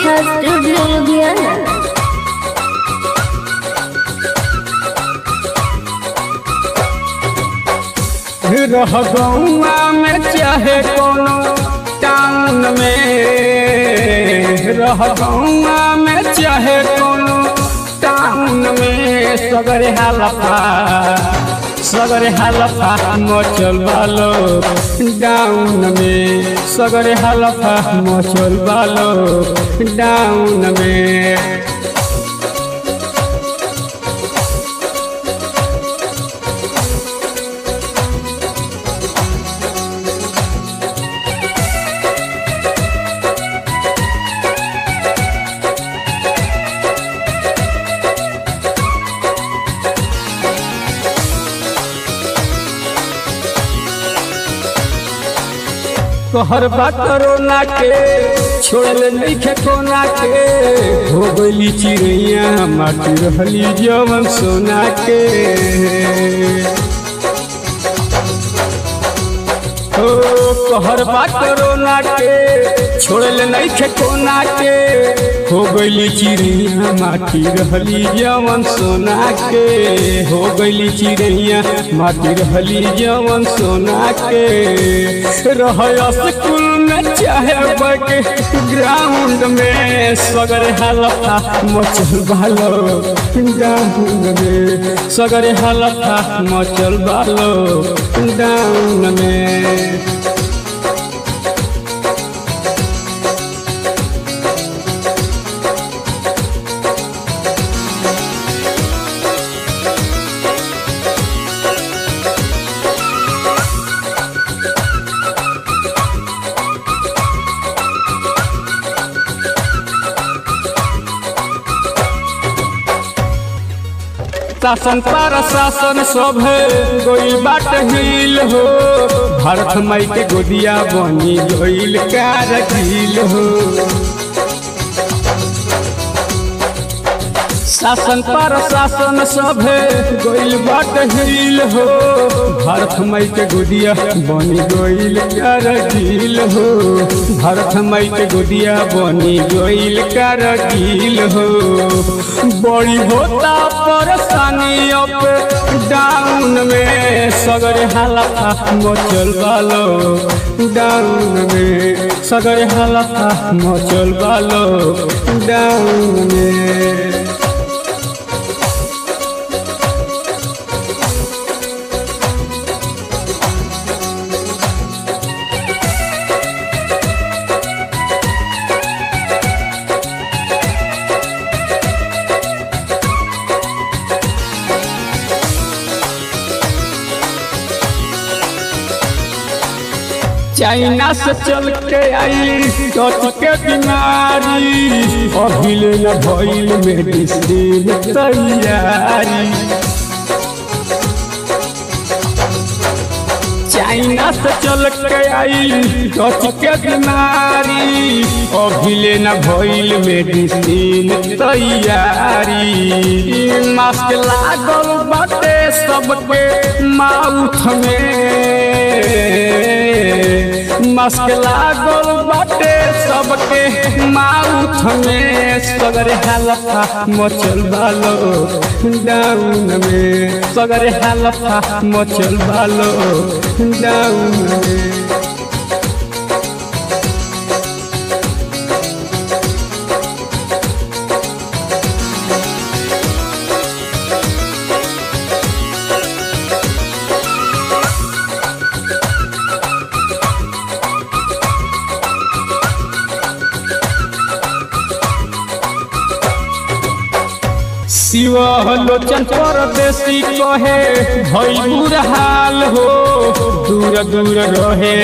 शिखा studio Ludhiana. रह गौआ में चाहे कोनो टाउन में, रह गौआ में चाहे कोनो टाउन में, सगरे हलफा मचल बालो डाउन में, सगरे हलफा मचल बालो डाउन में। कहर बा कोरोना के छोड़ल नहीं खे कोना के, हो गई चिड़ैया माटी रहली जवन सोना के। ओ कहर बा कोरोना के छोड़ल नहीं खे कोना के, हो गई चिड़ैया माटी रहली जवन सोना के, हो गई चिड़ैया माटी रहली जवन सोना के। रह स्कूल में चाहे बगे ग्राउंड में, सगरे हलफा मचल बालो डाउन में, सगरे हलफा मचल बालो डाउन में। शासन पर शासन सब गोइल बाट हिल हो, भारत माई के गोदिया बनी गोइल कारगिल हो। शासन पर शासन सब गोइल बाट हिल हो, भारत माई के गोदिया बनी गोइल कारगिल हो, भारत माई के गोदिया बनी गोइल कारगिल हो। बड़ी होता परेशानी अप डाउन में, सगरे हलफा मचल बालो डाउन में, सगरे हलफा मचल बालो डाउन में। चाइना से चल के आई टच के बीमारी, अभिले न भइल मेडिसिन तैयारी। चाइना से चल के आई टच के बीमारी, अभिले न भइल मेडिसिन तैयारी। मास्क लागल बाटे सबके माउथ में, मास्क लागल बाटे सबके माउथ में, सगरे हलफा मचल बालो डाउन में, सगरे हलफा मचल बालो डाउन में। शिवा लोचन परदेसी कहे भई बुरा हाल हो, दूर दूर रहे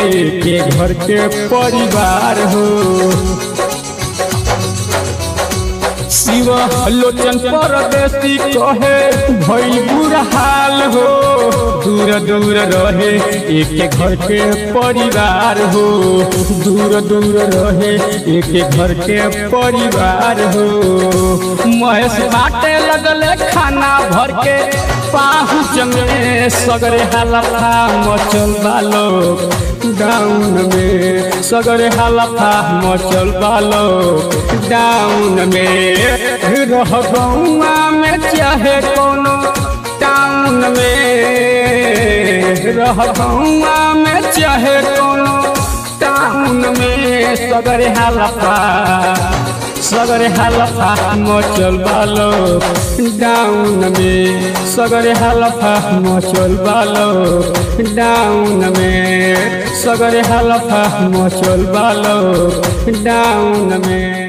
के घर के परिवार हो। शिवा लोचन परदेसी कहे भई बुरा हाल हो, दूर दूर रहे एक घर के परिवार हो, दूर दूर रहे एक घर के परिवार हो। महेश बाटे लगले खाना भर के पाहुच में, सगरे हलफा मचल बालो डाउन में सगरे हलफा मचल बालो डाउन में रह गौआ में चाहे कोनो टाउन में रह गौआ में चाहे कोनो टाउन में सगरे हलफा मचल बालो डाउन में सगरे हलफा मचल बालो डाउन में सगरे हलफा मचल बालो डाउन में।